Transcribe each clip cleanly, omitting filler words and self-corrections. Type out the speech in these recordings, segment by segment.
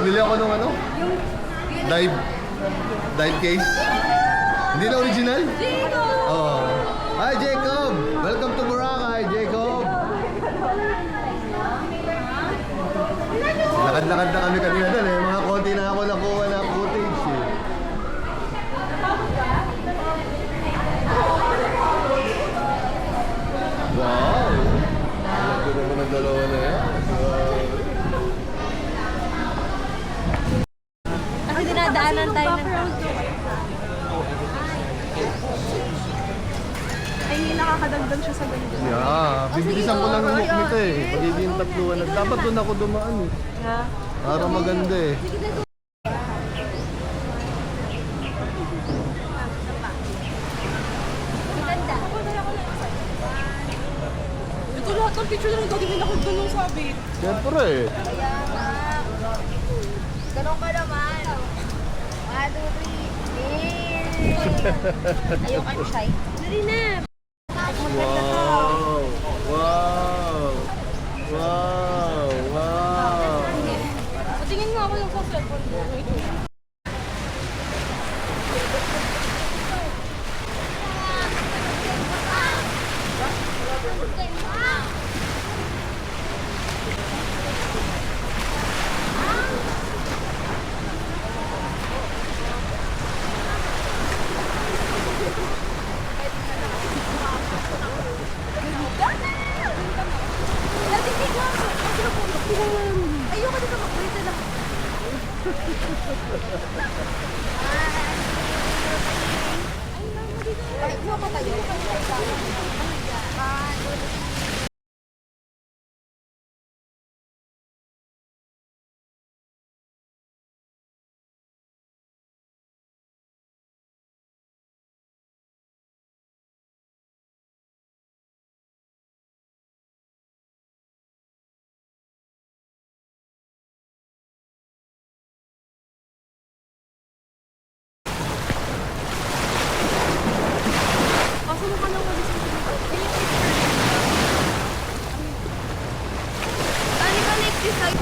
Bumili ako ng ano? Dive case. Hindi na original? Jacob! Oo. Hi, Jacob! Welcome to Boracay, Jacob! Lakad-lakad na kami kanina doon eh. Mga konti na ako nakuha na footage eh. Wow! Alam ko naman ang dalawa na yan. Kasi dinadaanan tayo ng ay, nakakadagdag siya sa ganito. Yeah, bibilisan ko lang yung hook nito eh. Magiging tatluan. Dapat doon ako dumaan eh. Ha? Para maganda eh. Maganda. Ito lahat ng picture na gagawin ako doon nung sabi. Siyempre eh. Kaya nga. Ganun ka naman. 1, 2, 3. Ayoko ang shy. Dali na. Wow! Wow! Wow! Wow! Tingin mo ako yung sa cellphone mo. Ayoko dito mag-ulit na lang. Ay, mo ka tayo. Kaso mukha nang wali sa dito. Tani ka next is like...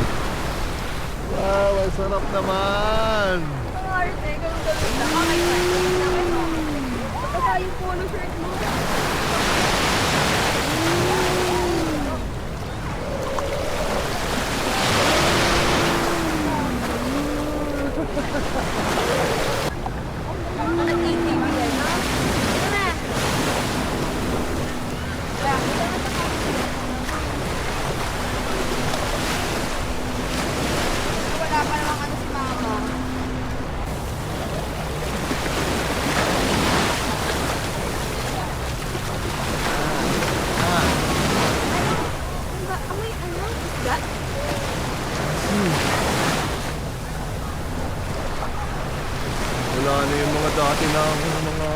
Wow! Ang sarap naman! Ang arte, ganun gawin na. Okay, fine. Baka tayo polo shirt mo. Nag-ATV yan, no? Ito na. Wala pa namang ano si mama. Amoy ano? Isda? Wala na yung mga dati na mga...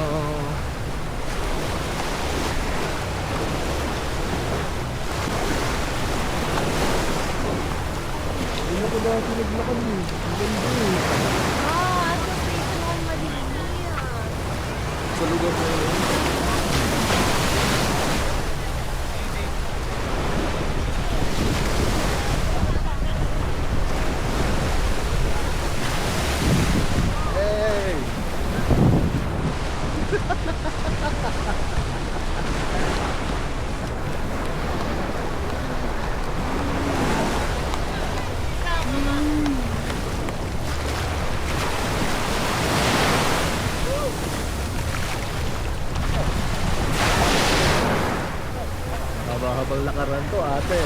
Hindi na ko dati naglakad eh. Ang ganda eh. Asa sa naman malinis. Sa lugar na yun. Hey! Habang lakaran to ate.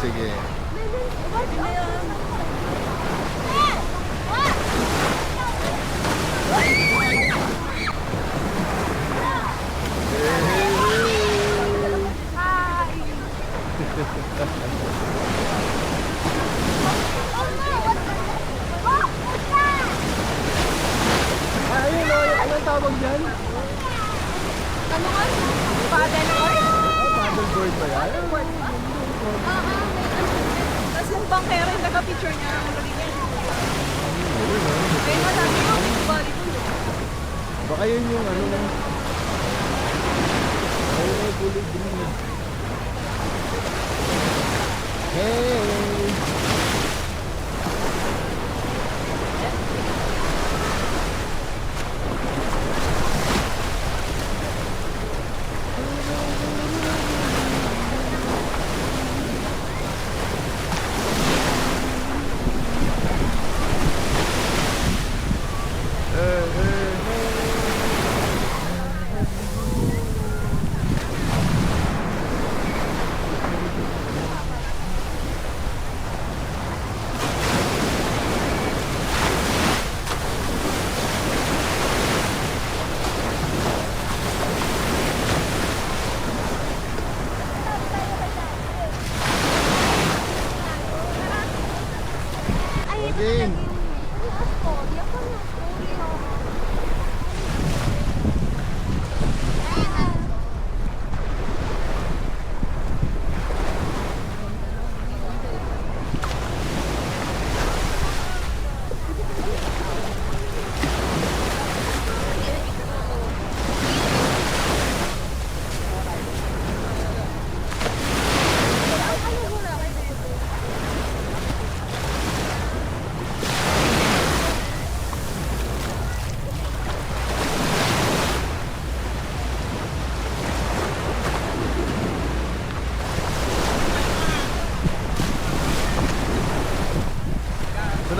Sige. Hi! Ayun o, anong tawag dyan? Ano nga? Paddleboard? Paddleboard ba yan? Paddleboard ba? Tapos yung bangkero yung nagka-picture niya. Ang galing niya. Kaya madami yung bali ko. Baka yun yung ano na. Ayun na yung kulay green. Hey! Game.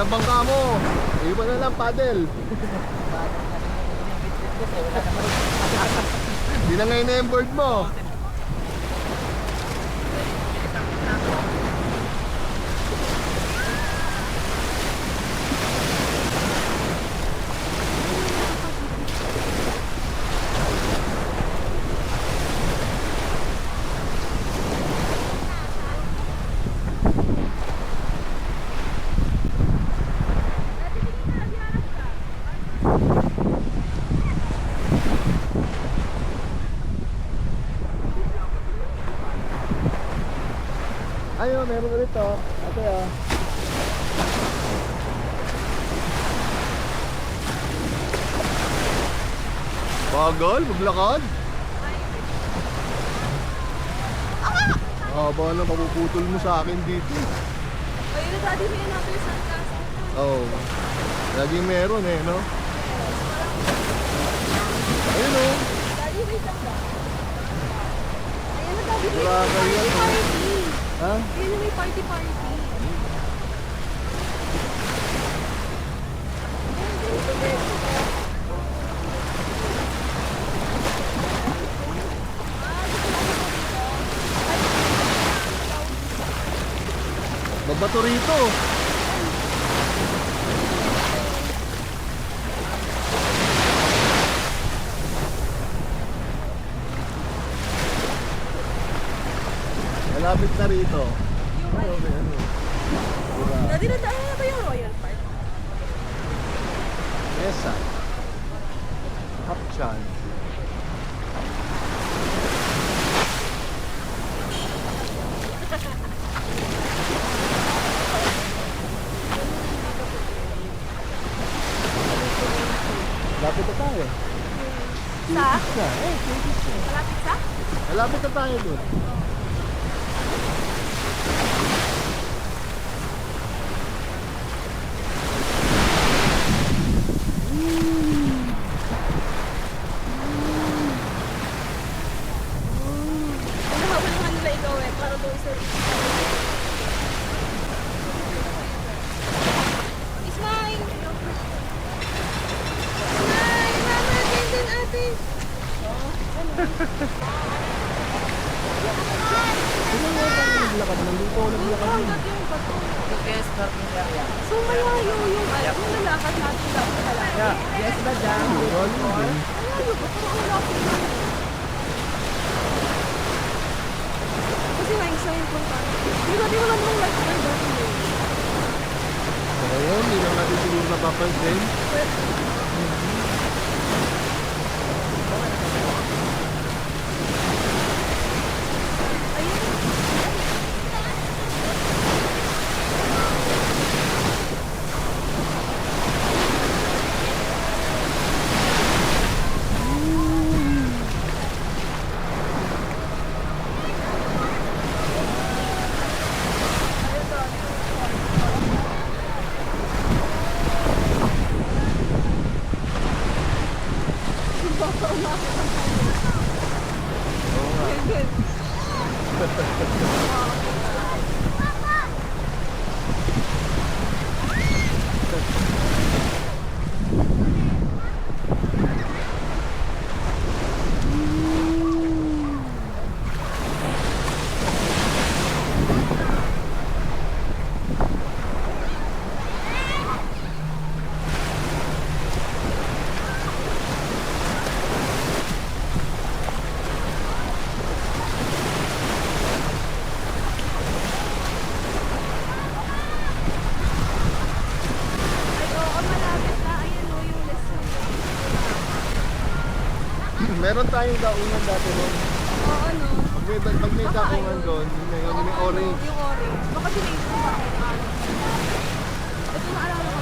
Sa bangka mo, iba na lang paddle. Hindi na ngayon na yung board mo. Ayun, meron ulit to. Ate ah. Bagal, maglakad. Ba na mapuputol mo sa akin dito. Ayun na dati may natin sa casa. Oo. Laging meron eh, no? Ayun o. Dati may tanda. Ayun na dati may Grabe yan, oh. party. Ha? Ayun na may party. Babato rito. Malapit na rito. Dati na daan na ba yung Royal Park? Mesa. Hapchan. Lapit na tayo. Sa? Sa? Malapit sa? Malapit na tayo doon. Ano habang naman nila ikaw eh, para doon sa Ismail! Ismail! Mama, din ate! Sino nga ba naglakad? Nandito ako naglakad yun. So malayo yung lalakad natin dapat talaga. Yes, madam. Malayo din. Malayo ba? Parang ang lapit na. Kasi nga isa yung punta Hindi ko naman mong lifeguard dati mo. Ngayon, hindi lang natin siguro napapansin. Meron tayong daungan dati ron. Oo, ano? Pag may daungan doon, yun yung orange. Yung orange. Baka sinave ko ba? Ito naalala ko.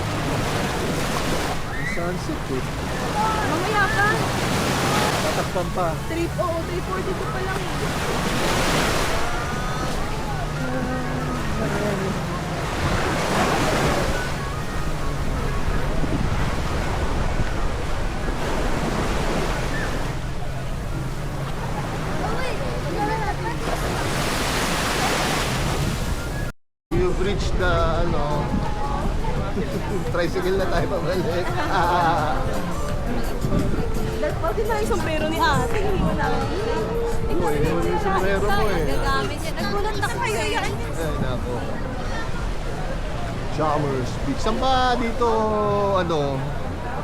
Sunset eh. Mamaya pa. Tatakpan pa. 342 pa lang eh. You've reached the, ano, tricycle na tayo pabalik. Bakit na yung sombrero ni ate? Hindi mo lang. Uy, yung sombrero mo eh. Gagamit siya. Nagulat ako kayo yan. Ay, nako. Chalmers Beach. Saan ba dito, ano,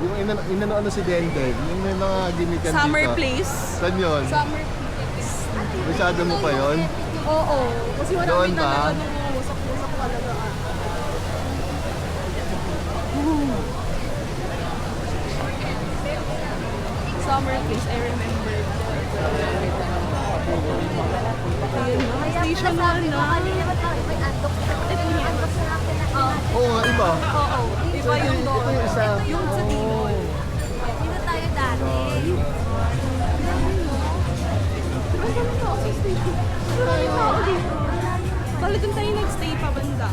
yung inano si Dendel, yung may mga gimikan dito? Summer place. Saan yun? Summer place. Masyado mo pa yun? Oo. Kasi Doon marami ba? talaga nung wasak-wasak talaga. Summer place, I remember. Ayun na, station 1 na. Ito yan. Oo nga, iba. Oo, iba yung doon. Ito yung isa. Yung sa Bicol. Dito tayo dati. Maraming tao sa station. Maraming tao dito. Bali dun tayo nag-stay pa banda.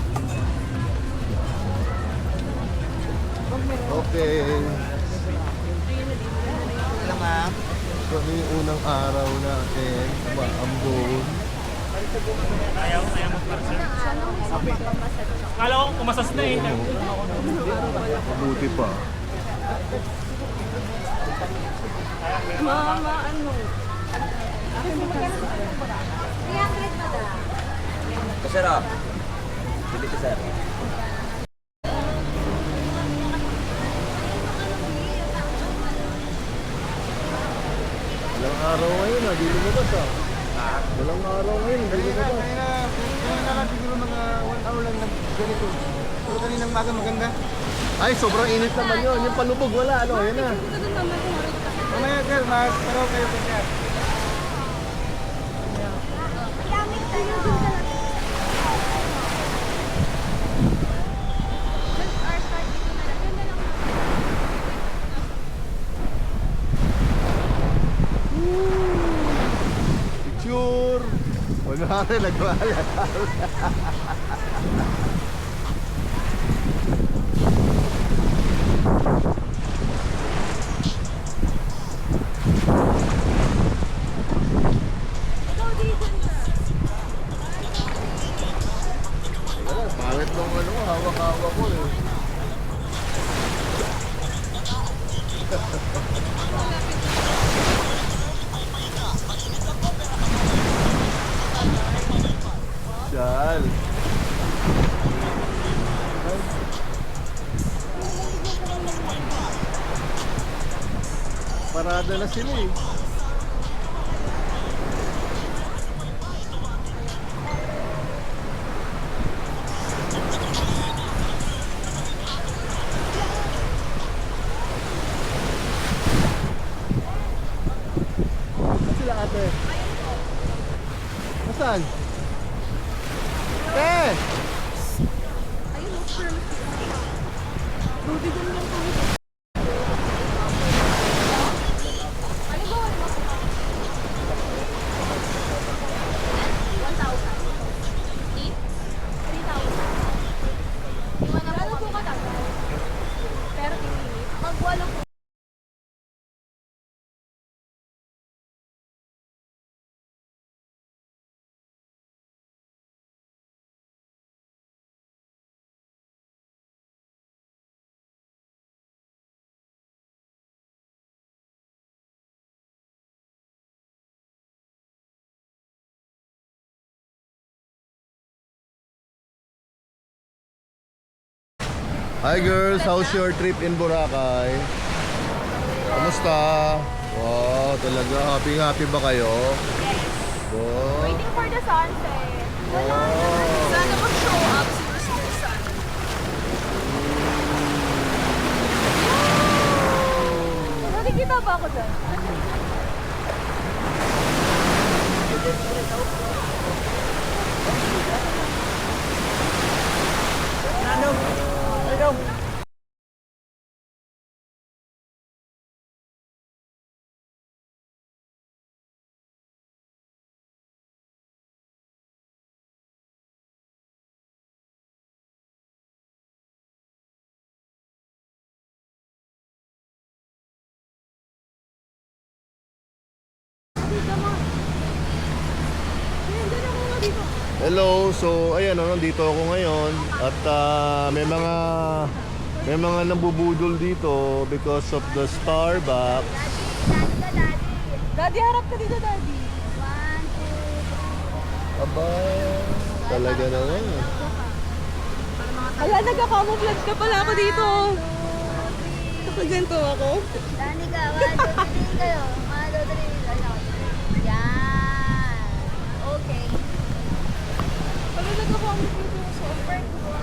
Okay. Ayun na dito. Alam nga, So, ano yung unang araw natin? Ambon. Ayaw magparsa. Akala ko kumasas na eh. Mabuti pa. Mama, ano? 300 ba da? sir ah. Bili ko sir. Walang araw ngayon di lumabas Walang araw ngayon, di lumabas. Kanina lang siguro mga 1 hour lang ganito. Pero kaninang maga maganda. Ay, sobrang init naman yun. Yung palubog, wala. Ano, yan na. Ito dun naman kumarit ka. Mamaya sir, magparaw kayo po sir. Yamit tayo dun ka lang. Just our start dito na lang. Ganda lang. Picture! Wala rin, nagwala. Ikaw dito na. Wala, pangit nung ano, hawak-hawak ko eh. Siyal. Parada na sila eh. Nasaan? Eh! Ayun, oh, sure. Rudy, dun lang kami. Ano ba? 1,000. 3,000. Iwan na po katagal. Pero tinili. Magwalo po. Hi girls, how's your trip in Boracay? Kamusta? Wow, talaga happy ba kayo? Wow. Waiting for the sunset. Wala. Wow. Sana mag-show up si Mr. Sun. Nakikita ba ako dyan? Hello, so ayan nandito ako ngayon at may mga nabubudol dito because of the Starbucks. Daddy, harap ka dito, Daddy. Aba, talaga naman. Ala, nagka-camouflage na pala ako dito. Nakaganto ako. Dani ka, 1, 2, 3 kayo. 1, 2, 3. Ano? Yan. Okay. Pala nagka-camouflage ako. Super cool.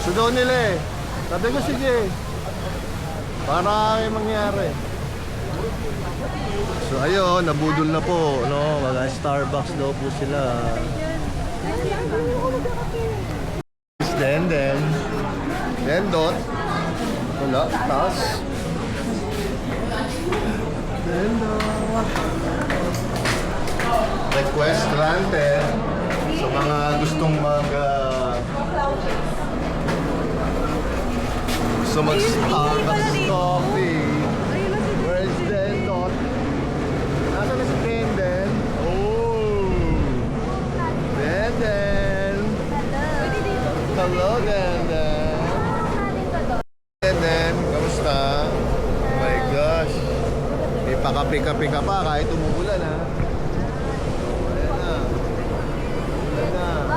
So doon nila eh. Sabi ko sige. Para may mangyari. So ayun, nabudol na po, no? Mga Starbucks daw po sila. Then dot. Wala, taas. Then dot. Request granted. So mga gustong so mag-Starbucks coffee. Where is Dendot? Nasaan na si Denden? Oh! Denden! Hello, Denden! Denden, kamusta? Oh my gosh! May pakapi-kapi ka pa kahit umuulan ha. Ayan na. Ayan na.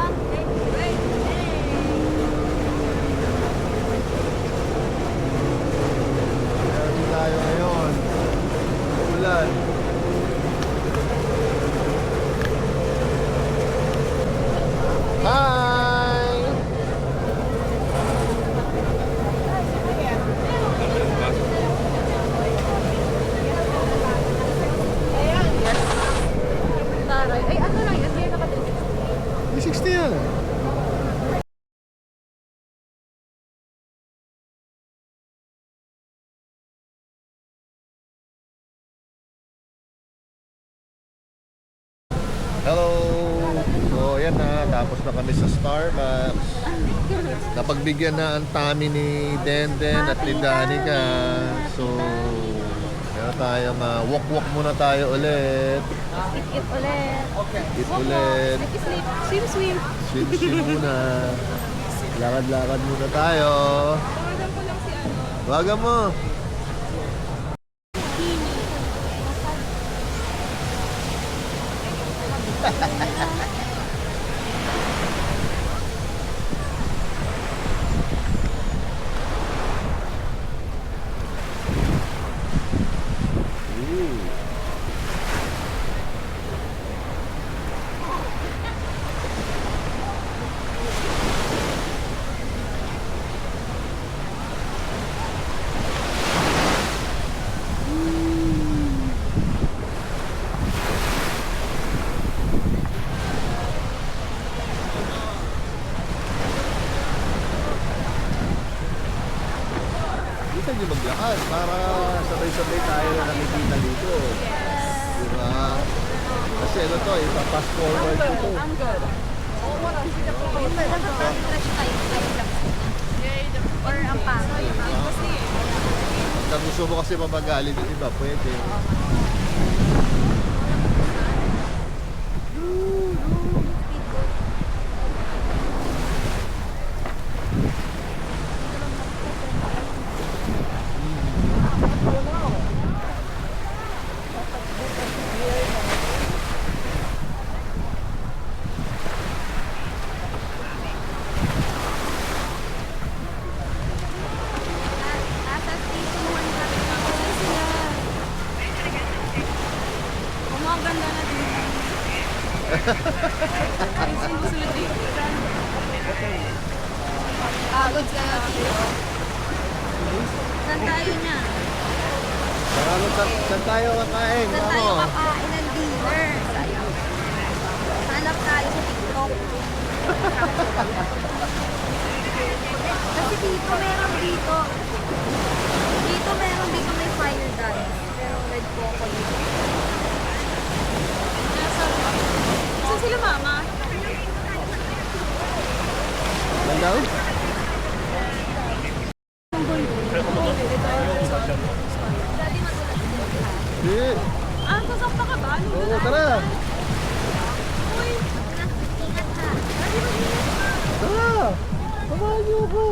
Tayo ngayon. Ulan. Hi! Taray. Ay, ano lang yan? Kaya nakatulog. 60 yan. Hello! So, yan na. Tapos na kami sa Starbucks. Napagbigyan na ang tummy ni Denden at ni Danica. So, meron tayong walk-walk muna tayo ulit. Eat ulit. Eat ulit. Sleep. Swim. Swim-swim muna. Lakad-lakad muna tayo. Tawagan ko lang si ano. Waga mo. hindi maglakad para sabay-sabay tayo na nakikita dito. Diba? Kasi ano to, ipa-fast forward ko to. I'm good. Or ang pangit. Pagka gusto mo kasi mabagali ng iba, pwede. Nasa station 1 kami. Gumaganda na din. Ay, sinusunod dito. Pagod ka na dito. Saan tayo na? Marami saan tayo kakain? Saan tayo kakain ng dinner? Sayang. Hanap tayo sa TikTok. Kasi dito, meron dito. Meron dito may fire dance. Pero red coco dito. Saan sila mama? Landaw? Hindi. Ah, sasakta ka ba? Ano Oo, tara. Uy, Ingat ka. Tara. Samahan niyo ako.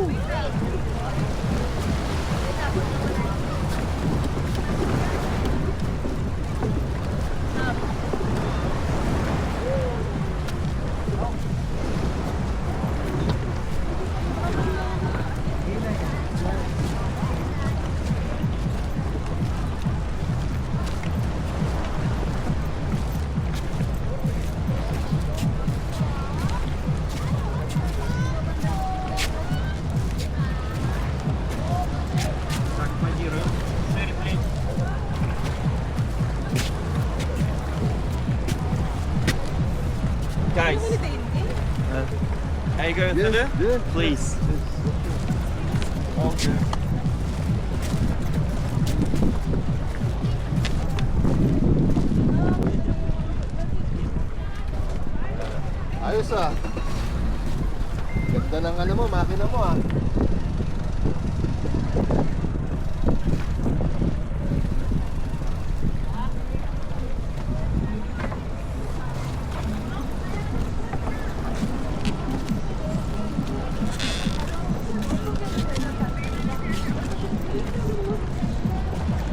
Guys, holiday din. are you going to do? Yes. Please. Okay. Ayos ah. Ganda ng ano mo, makina mo ah.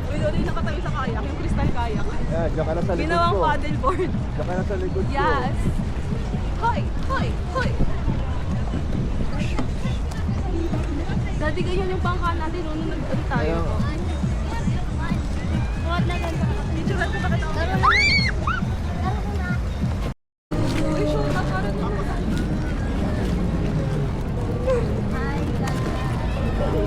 Uy, doon yung nakatayo sa kayak, yung crystal kayak. Yeah, diyan ka na sa likod Ginawang ko. paddleboard. Diyan ka na sa likod ko. Yes. Hoy! Hoy! Hoy! Dati ganyan yung pangka natin nung nag-ano tayo. Ayun. Huwag na ganda. Picture ko pa kita. Laro na. Laro na. Uy, show na parang nito. Hi, ganda.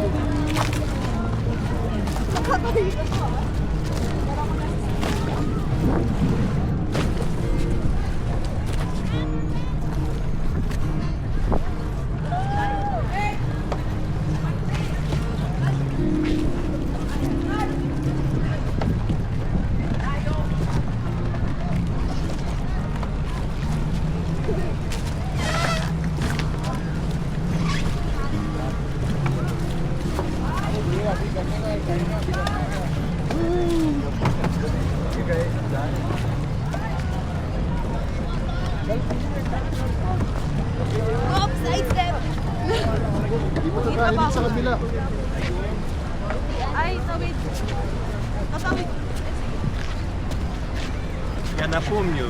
Oops, I stepped. Hindi mo na dito sa kabila. Ay, tawid. Tatawid. Я напомню,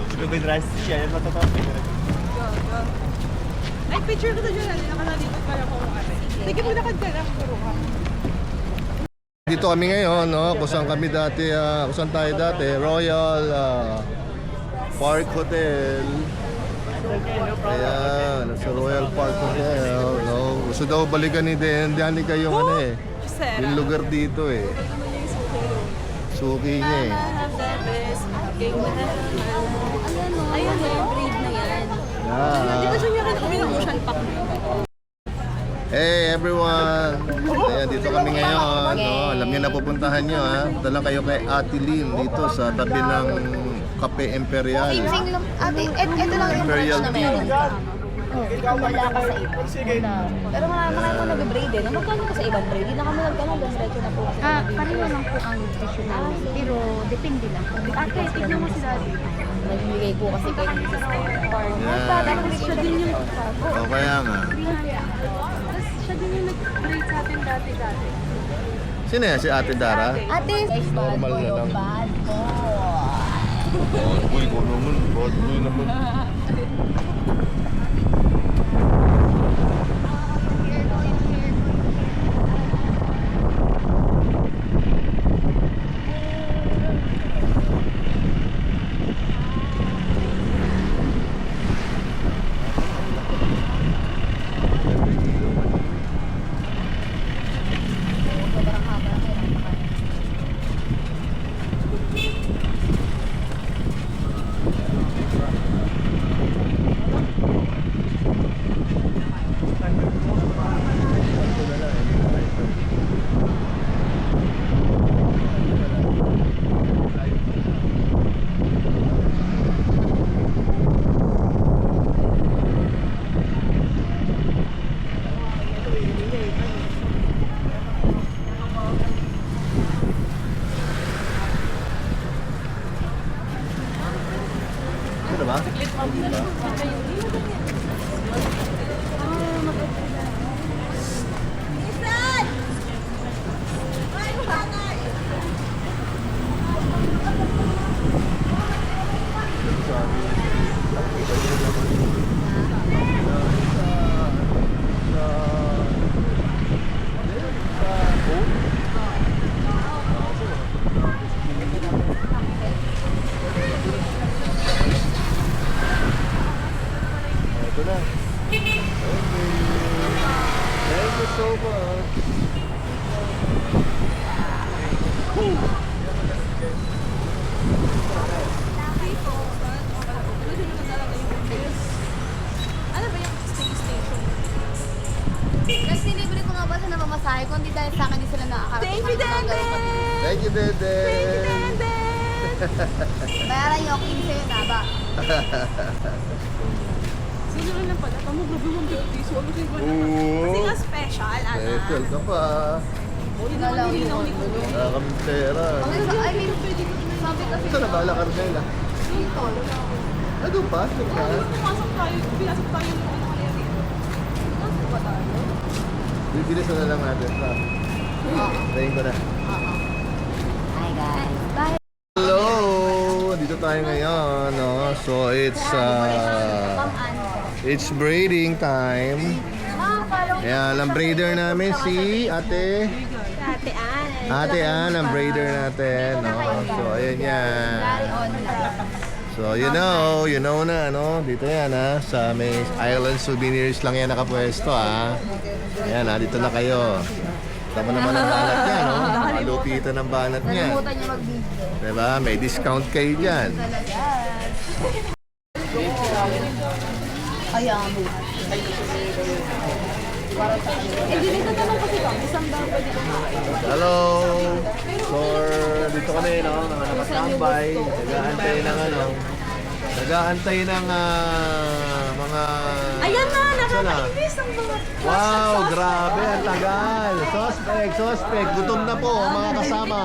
чтобы в России, а я на тот Ay, picture ko na dyan. Nakatalikod pa ako. Sige, maglakad ka lang. Puro ka. Dito kami ngayon, no? Kung saan kami dati, kung saan tayo dati, Royal Park Hotel. Ayan, sa Royal Park Hotel, no? Gusto daw balikan ni Danica yung ano eh, Sera. yung lugar dito eh. Suki niya eh. Have the best. Ayan o, braid na yan. Hindi Yeah. kasi niya kami ng ocean pack. Hey everyone! Ayan, dito kami ngayon. No? Alam niyo na pupuntahan niyo ha. Dala kayo kay Ate Lynn dito sa tabi ng Cafe Imperial. Sing lang. Ate, ito lang yung Imperial branch na Tea. meron. Ikaw wala ka sa iba. Pero marami ko nag-braid eh. No? Magkano ka sa ibang braid? Hindi na kami nagtanong. Diretso na po kasi. Pareho lang po ang tissue namin. Pero depende lang. Ate, tignan mo si Daddy. Nagbibigay po kasi kayo ng sister. Yan. Siya din yung O kaya nga. Tapos siya din yung nag-grade sa atin dati. Sino yan? Si Ate Dara? Ate, Normal na lang. bad boy. Bad boy ko naman. Bad boy naman. Ano ba? Ito na. Thank you so much. Ano ba yung station? Guys, nilibre ko nga ba sa namamasahe ko? Hindi dahil sa akin di sila nakakarating. Thank you, Dende! Thank you, Dede. Bayaran niyo ako 15 yun, ba? Sino lang pala? Tamo, grabe 150. So, ano siya ba? Oo. Kasi nga special, Ana. Special ka pa. Hindi naman nilinaw ni Kulo. Wala kami pera. I mean, sabi kasi Saan na ba ala Carmela? dito. Ano pa? Ano pa? Pumasok tayo, pinasok tayo ng ano kaya rin. Pumasok ba tayo? Bibilis na lang natin. Tayin ko na. Hi guys. Bye. Hello! Dito tayo ngayon, no? So it's braiding time. Ayan, ang braider namin si Ate Ate Ann. Ate Ann, ang braider natin, no? So ayan yan. So you know na, no? Dito yan, ha? Sa may Island Souvenirs lang yan nakapwesto, ha? Ayan, ha? Dito na kayo. Tama naman ang banat niya, no? Malupitan ang banat niya. Nalimutan niyo mag-video. Diba? May discount kayo dyan. Kaya mo. Hindi rin tatanong kasi kami, isang daw pwede kumain. Hello! So, dito kami, no? Nakatambay. Nag-aantay ng ano? Nag-aantay ng mga... Ayan na! Saan na? Nakakainis ang mga... Wow! Grabe! Ang tagal! Suspect! Gutom na po, mga kasama.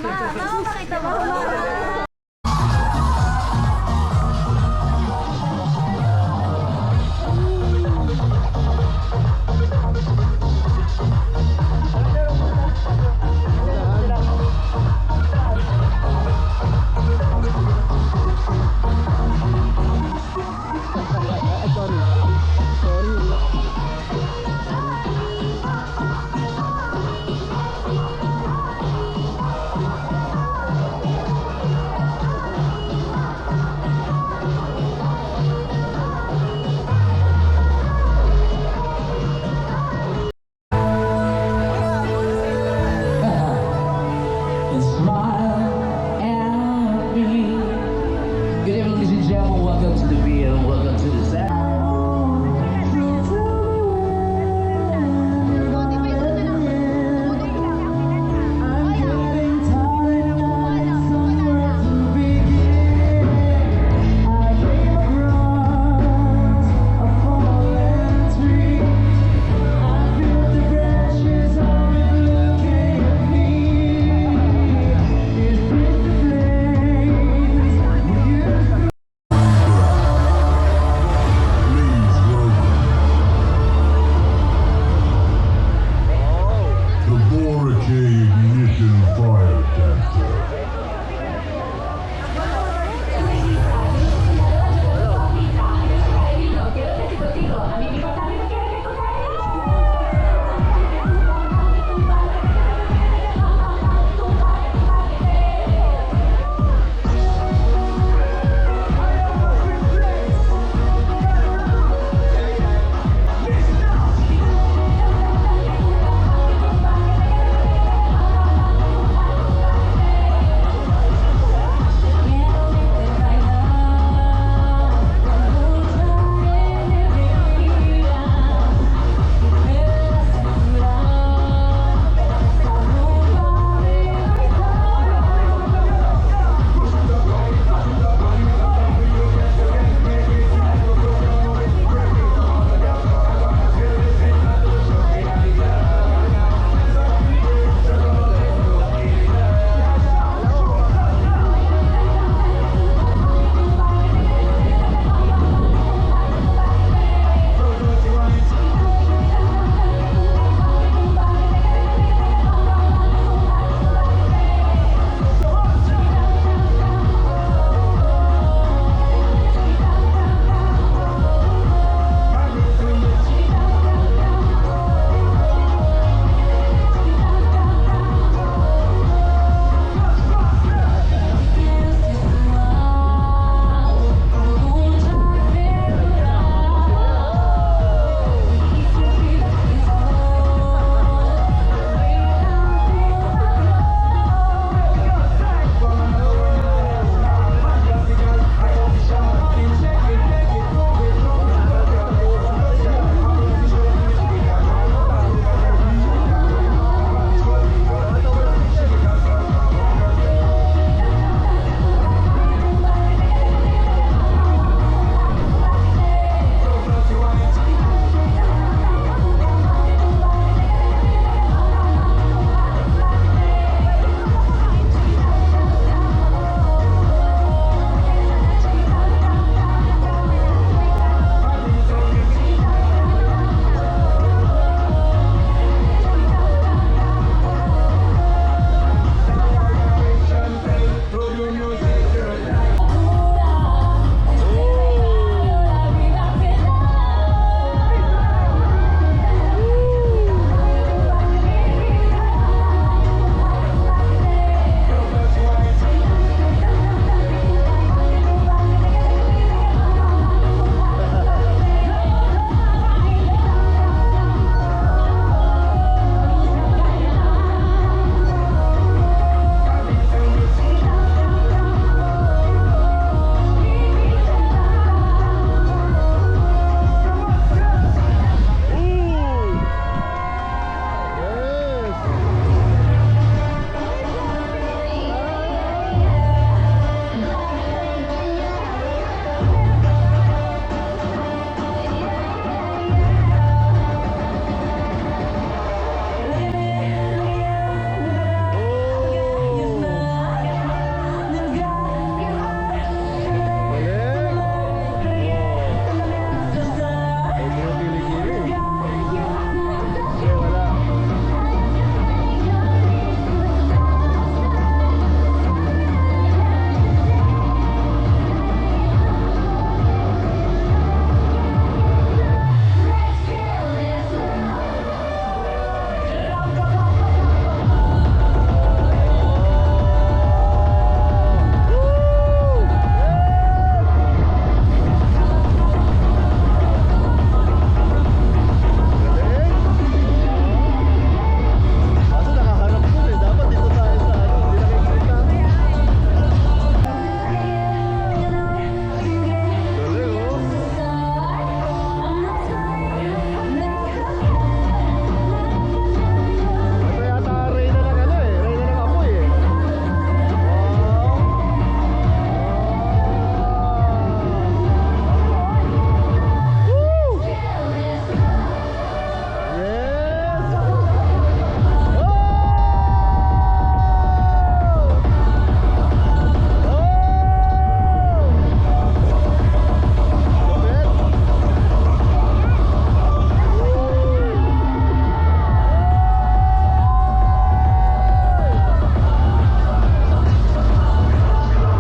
Mama, pakita mo.